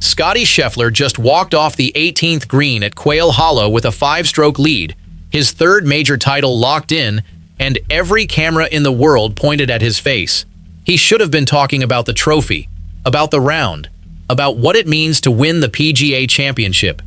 Scottie Scheffler just walked off the 18th green at Quail Hollow with a 5-stroke lead, his third major title locked in, and every camera in the world pointed at his face. He should have been talking about the trophy, about the round, about what it means to win the PGA Championship.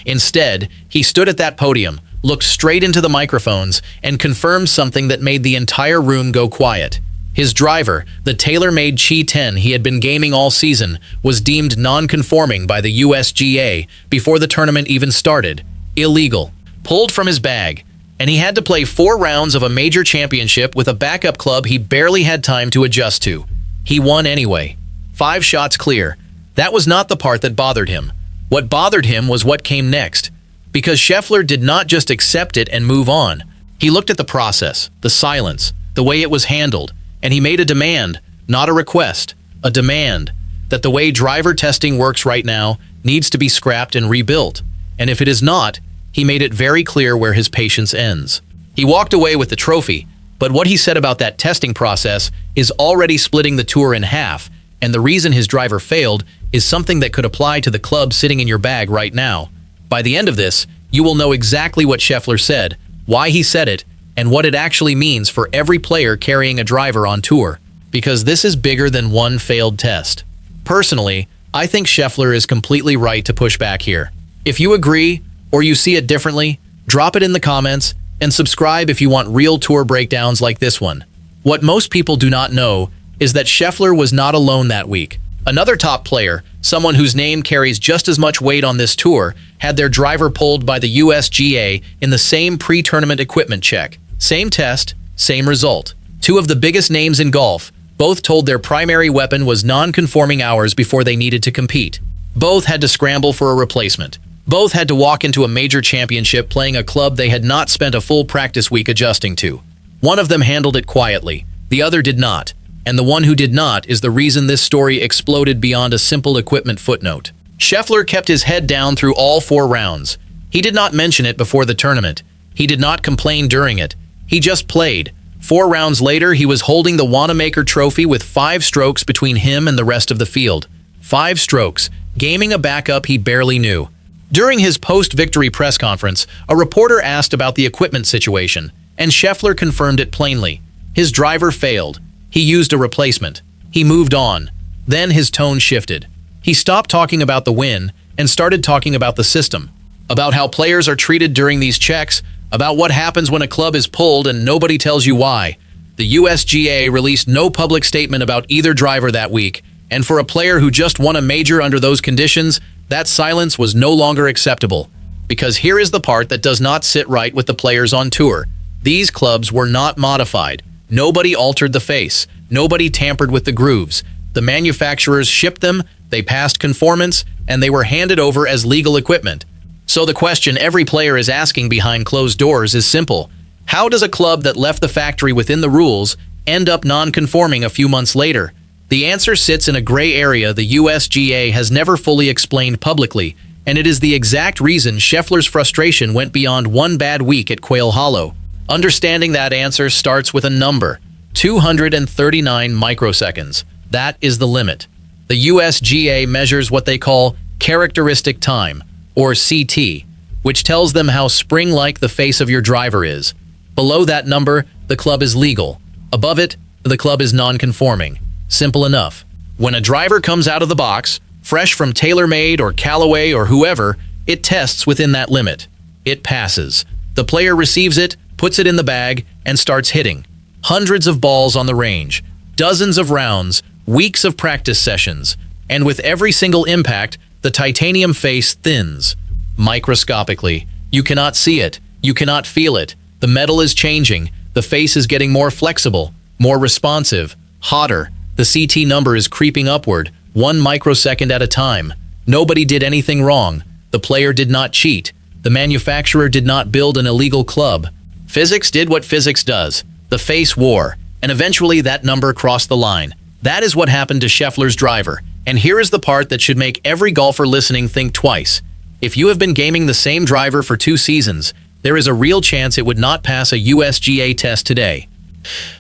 Instead, he stood at that podium, looked straight into the microphones, and confirmed something that made the entire room go quiet. His driver, the tailor-made Qi 10 he had been gaming all season, was deemed non-conforming by the USGA before the tournament even started. Illegal. Pulled from his bag. And he had to play 4 rounds of a major championship with a backup club he barely had time to adjust to. He won anyway. 5 shots clear. That was not the part that bothered him. What bothered him was what came next. Because Scheffler did not just accept it and move on. He looked at the process, the silence, the way it was handled, and he made a demand, not a request, a demand, that the way driver testing works right now needs to be scrapped and rebuilt. And if it is not, he made it very clear where his patience ends. He walked away with the trophy, but what he said about that testing process is already splitting the tour in half, and the reason his driver failed is something that could apply to the club sitting in your bag right now. By the end of this, you will know exactly what Scheffler said, why he said it, and what it actually means for every player carrying a driver on tour, because this is bigger than one failed test. Personally, I think Scheffler is completely right to push back here. If you agree, or you see it differently, drop it in the comments, and subscribe if you want real tour breakdowns like this one. What most people do not know is that Scheffler was not alone that week. Another top player, someone whose name carries just as much weight on this tour, had their driver pulled by the USGA in the same pre-tournament equipment check. Same test, same result. 2 of the biggest names in golf, both told their primary weapon was non-conforming hours before they needed to compete. Both had to scramble for a replacement. Both had to walk into a major championship playing a club they had not spent a full practice week adjusting to. One of them handled it quietly, the other did not. And the one who did not is the reason this story exploded beyond a simple equipment footnote. Scheffler kept his head down through all 4 rounds. He did not mention it before the tournament. He did not complain during it. He just played. 4 rounds later, he was holding the Wanamaker Trophy with 5 strokes between him and the rest of the field. 5 strokes, gaming a backup he barely knew. During his post-victory press conference, a reporter asked about the equipment situation, and Scheffler confirmed it plainly. His driver failed. He used a replacement. He moved on. Then his tone shifted. He stopped talking about the win and started talking about the system, about how players are treated during these checks, about what happens when a club is pulled and nobody tells you why. The USGA released no public statement about either driver that week, and for a player who just won a major under those conditions, that silence was no longer acceptable. Because here is the part that does not sit right with the players on tour. These clubs were not modified. Nobody altered the face. Nobody tampered with the grooves. The manufacturers shipped them, they passed conformance, and they were handed over as legal equipment. So the question every player is asking behind closed doors is simple. How does a club that left the factory within the rules end up non-conforming a few months later? The answer sits in a gray area the USGA has never fully explained publicly, and it is the exact reason Scheffler's frustration went beyond one bad week at Quail Hollow. Understanding that answer starts with a number, 239 microseconds. That is the limit. The USGA measures what they call characteristic time, or CT, which tells them how spring-like the face of your driver is. Below that number, the club is legal. Above it, the club is non-conforming. Simple enough. When a driver comes out of the box, fresh from TaylorMade or Callaway or whoever, it tests within that limit. It passes. The player receives it, puts it in the bag, and starts hitting. Hundreds of balls on the range, dozens of rounds, weeks of practice sessions, and with every single impact, the titanium face thins. Microscopically. You cannot see it. You cannot feel it. The metal is changing. The face is getting more flexible, more responsive, hotter. The CT number is creeping upward, 1 microsecond at a time. Nobody did anything wrong. The player did not cheat. The manufacturer did not build an illegal club. Physics did what physics does. The face wore, and eventually that number crossed the line. That is what happened to Scheffler's driver. And here is the part that should make every golfer listening think twice. If you have been gaming the same driver for 2 seasons, there is a real chance it would not pass a USGA test today.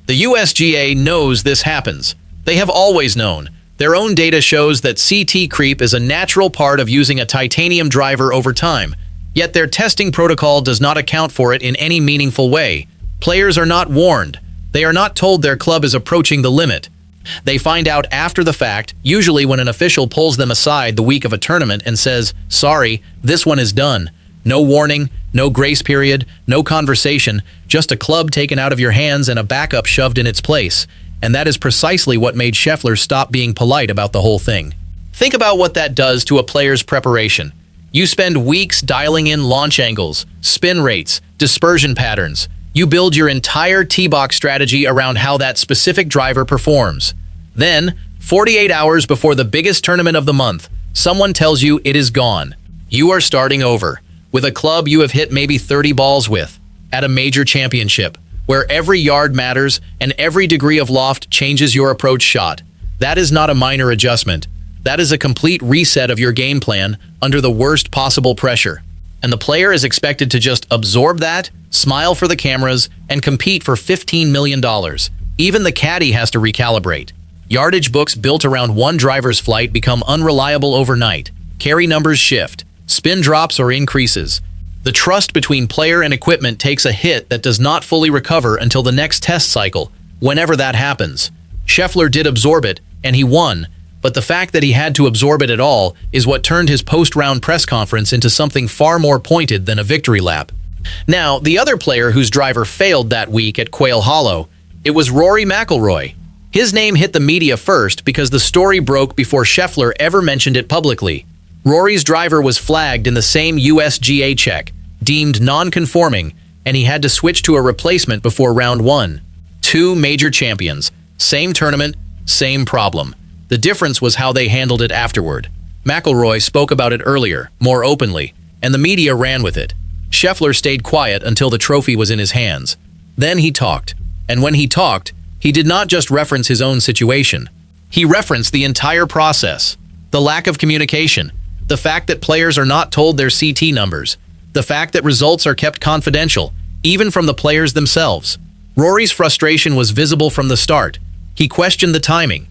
The USGA knows this happens. They have always known. Their own data shows that CT creep is a natural part of using a titanium driver over time, yet their testing protocol does not account for it in any meaningful way. Players are not warned. They are not told their club is approaching the limit. They find out after the fact, usually when an official pulls them aside the week of a tournament and says, "Sorry, this one is done." No warning, no grace period, no conversation, just a club taken out of your hands and a backup shoved in its place. And that is precisely what made Scheffler stop being polite about the whole thing. Think about what that does to a player's preparation. You spend weeks dialing in launch angles, spin rates, dispersion patterns. You build your entire tee box strategy around how that specific driver performs. Then, 48 hours before the biggest tournament of the month, someone tells you it is gone. You are starting over, with a club you have hit maybe 30 balls with, at a major championship, where every yard matters and every degree of loft changes your approach shot. That is not a minor adjustment. That is a complete reset of your game plan under the worst possible pressure. And the player is expected to just absorb that, smile for the cameras, and compete for $15 million. Even the caddy has to recalibrate. Yardage books built around one driver's flight become unreliable overnight. Carry numbers shift. Spin drops or increases. The trust between player and equipment takes a hit that does not fully recover until the next test cycle, whenever that happens. Scheffler did absorb it, and he won, but the fact that he had to absorb it at all is what turned his post-round press conference into something far more pointed than a victory lap. Now, the other player whose driver failed that week at Quail Hollow, it was Rory McIlroy. His name hit the media first because the story broke before Scheffler ever mentioned it publicly. Rory's driver was flagged in the same USGA check, deemed non-conforming, and he had to switch to a replacement before round one. Two major champions, same tournament, same problem. The difference was how they handled it afterward. McIlroy spoke about it earlier, more openly, and the media ran with it. Scheffler stayed quiet until the trophy was in his hands. Then he talked, and when he talked, he did not just reference his own situation. He referenced the entire process, the lack of communication, the fact that players are not told their CT numbers, the fact that results are kept confidential, even from the players themselves. Rory's frustration was visible from the start. He questioned the timing.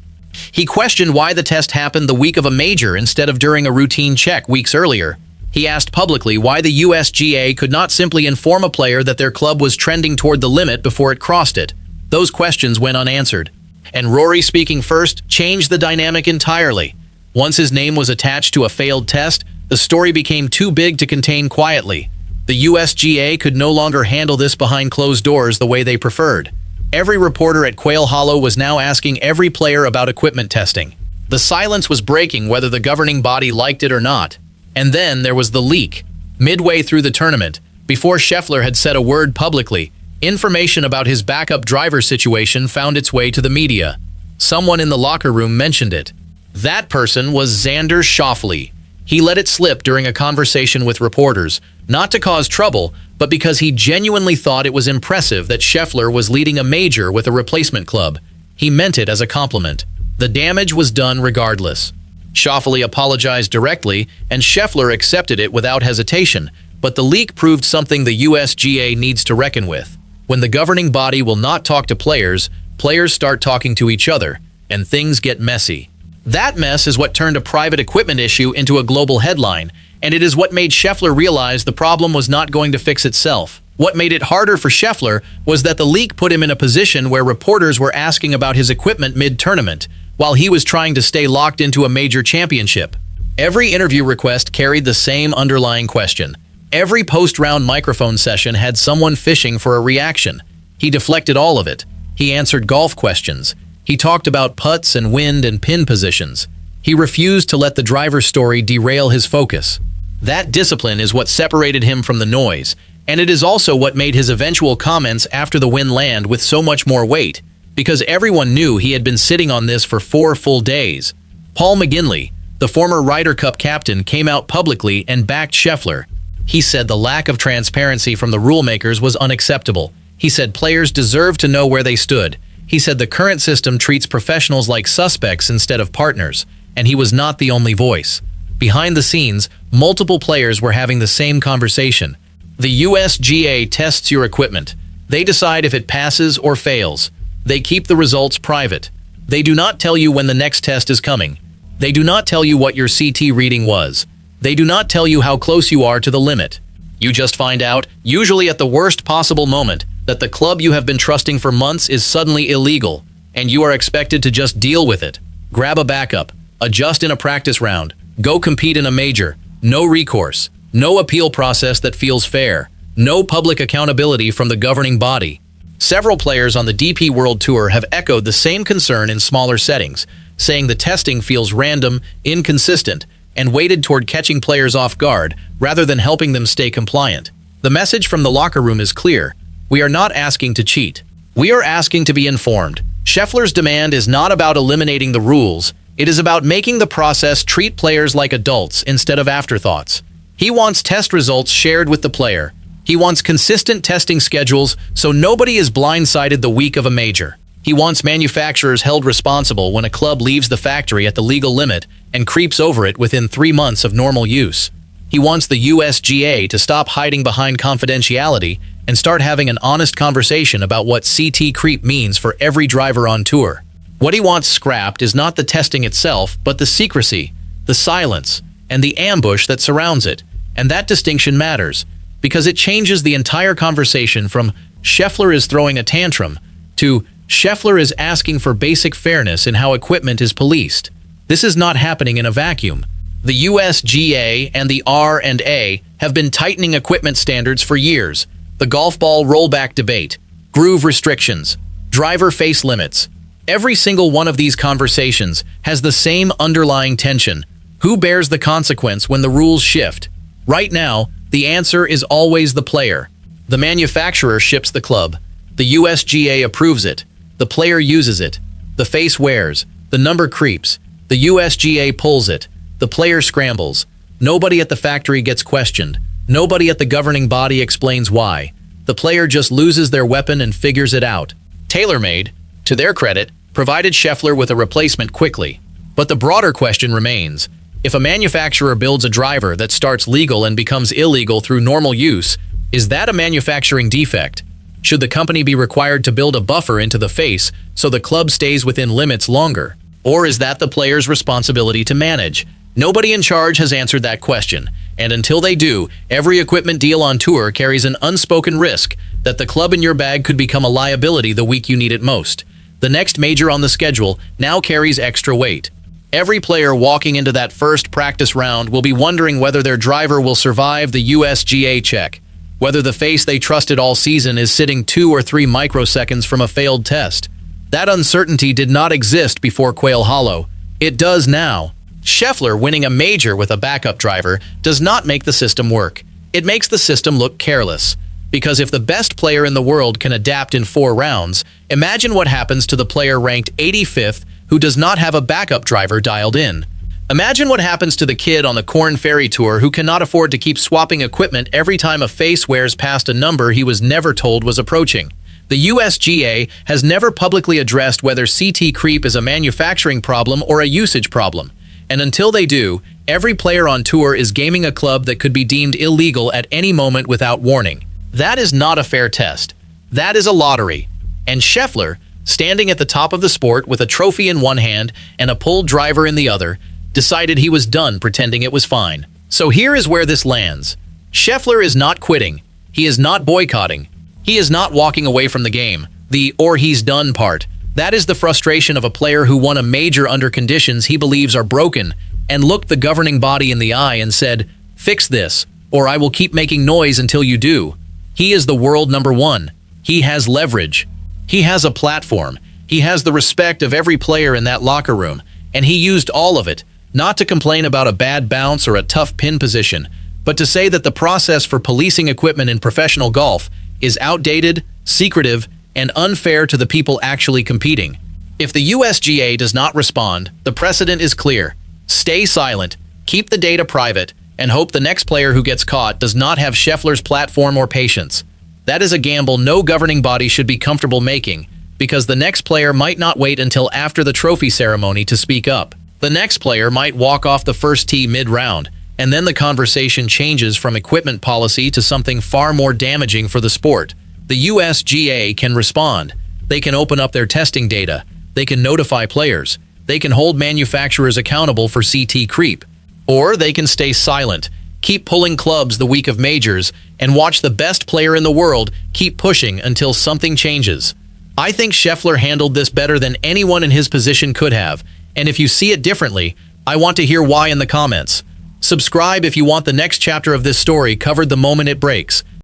He questioned why the test happened the week of a major instead of during a routine check weeks earlier. He asked publicly why the USGA could not simply inform a player that their club was trending toward the limit before it crossed it. Those questions went unanswered. And Rory speaking first changed the dynamic entirely. Once his name was attached to a failed test, the story became too big to contain quietly. The USGA could no longer handle this behind closed doors the way they preferred. Every reporter at Quail Hollow was now asking every player about equipment testing. The silence was breaking whether the governing body liked it or not. And then there was the leak. Midway through the tournament, before Scheffler had said a word publicly, information about his backup driver situation found its way to the media. Someone in the locker room mentioned it. That person was Xander Schauffele. He let it slip during a conversation with reporters, not to cause trouble, but because he genuinely thought it was impressive that Scheffler was leading a major with a replacement club. He meant it as a compliment. The damage was done regardless. Schauffele apologized directly, and Scheffler accepted it without hesitation, but the leak proved something the USGA needs to reckon with. When the governing body will not talk to players, players start talking to each other, and things get messy. That mess is what turned a private equipment issue into a global headline, and it is what made Scheffler realize the problem was not going to fix itself. What made it harder for Scheffler was that the leak put him in a position where reporters were asking about his equipment mid-tournament, while he was trying to stay locked into a major championship. Every interview request carried the same underlying question. Every post-round microphone session had someone fishing for a reaction. He deflected all of it. He answered golf questions. He talked about putts and wind and pin positions. He refused to let the driver's story derail his focus. That discipline is what separated him from the noise, and it is also what made his eventual comments after the win land with so much more weight, because everyone knew he had been sitting on this for 4 full days. Paul McGinley, the former Ryder Cup captain, came out publicly and backed Scheffler. He said the lack of transparency from the rulemakers was unacceptable. He said players deserve to know where they stood. He said the current system treats professionals like suspects instead of partners, and he was not the only voice. Behind the scenes, multiple players were having the same conversation. The USGA tests your equipment. They decide if it passes or fails. They keep the results private. They do not tell you when the next test is coming. They do not tell you what your CT reading was. They do not tell you how close you are to the limit. You just find out, usually at the worst possible moment, that the club you have been trusting for months is suddenly illegal, and you are expected to just deal with it. Grab a backup, adjust in a practice round, go compete in a major. No recourse, no appeal process that feels fair, no public accountability from the governing body. Several players on the DP World Tour have echoed the same concern in smaller settings, saying the testing feels random, inconsistent, and weighted toward catching players off guard rather than helping them stay compliant. The message from the locker room is clear. We are not asking to cheat. We are asking to be informed. Scheffler's demand is not about eliminating the rules. It is about making the process treat players like adults instead of afterthoughts. He wants test results shared with the player. He wants consistent testing schedules so nobody is blindsided the week of a major. He wants manufacturers held responsible when a club leaves the factory at the legal limit and creeps over it within 3 months of normal use. He wants the USGA to stop hiding behind confidentiality and start having an honest conversation about what CT creep means for every driver on tour. What he wants scrapped is not the testing itself, but the secrecy, the silence, and the ambush that surrounds it. And that distinction matters, because it changes the entire conversation from Scheffler is throwing a tantrum to Scheffler is asking for basic fairness in how equipment is policed. This is not happening in a vacuum. The USGA and the R&A have been tightening equipment standards for years. The golf ball rollback debate, groove restrictions, driver face limits. Every single one of these conversations has the same underlying tension. Who bears the consequence when the rules shift? Right now, the answer is always the player. The manufacturer ships the club. The USGA approves it. The player uses it. The face wears. The number creeps. The USGA pulls it. The player scrambles. Nobody at the factory gets questioned. Nobody at the governing body explains why. The player just loses their weapon and figures it out. TaylorMade, to their credit, provided Scheffler with a replacement quickly. But the broader question remains. If a manufacturer builds a driver that starts legal and becomes illegal through normal use, is that a manufacturing defect? Should the company be required to build a buffer into the face so the club stays within limits longer? Or is that the player's responsibility to manage? Nobody in charge has answered that question, and until they do, every equipment deal on tour carries an unspoken risk that the club in your bag could become a liability the week you need it most. The next major on the schedule now carries extra weight. Every player walking into that first practice round will be wondering whether their driver will survive the USGA check, whether the face they trusted all season is sitting 2 or 3 microseconds from a failed test. That uncertainty did not exist before Quail Hollow. It does now. Scheffler winning a major with a backup driver does not make the system work. It makes the system look careless. Because if the best player in the world can adapt in 4 rounds, imagine what happens to the player ranked 85th who does not have a backup driver dialed in. Imagine what happens to the kid on the Corn Ferry Tour who cannot afford to keep swapping equipment every time a face wears past a number he was never told was approaching. The USGA has never publicly addressed whether CT creep is a manufacturing problem or a usage problem. And until they do, every player on tour is gaming a club that could be deemed illegal at any moment without warning. That is not a fair test. That is a lottery. And Scheffler, standing at the top of the sport with a trophy in one hand and a pulled driver in the other, decided he was done pretending it was fine. So here is where this lands. Scheffler is not quitting. He is not boycotting. He is not walking away from the game. The "or he's done" part. That is the frustration of a player who won a major under conditions he believes are broken and looked the governing body in the eye and said, "Fix this, or I will keep making noise until you do." He is the world #1. He has leverage. He has a platform. He has the respect of every player in that locker room, and he used all of it, not to complain about a bad bounce or a tough pin position, but to say that the process for policing equipment in professional golf is outdated, secretive, and unfair to the people actually competing. If the USGA does not respond, the precedent is clear. Stay silent, keep the data private, and hope the next player who gets caught does not have Scheffler's platform or patience. That is a gamble no governing body should be comfortable making, because the next player might not wait until after the trophy ceremony to speak up. The next player might walk off the first tee mid-round, and then the conversation changes from equipment policy to something far more damaging for the sport. The USGA can respond. They can open up their testing data. They can notify players. They can hold manufacturers accountable for CT creep. Or they can stay silent, keep pulling clubs the week of majors, and watch the best player in the world keep pushing until something changes. I think Scheffler handled this better than anyone in his position could have, and if you see it differently, I want to hear why in the comments. Subscribe if you want the next chapter of this story covered the moment it breaks.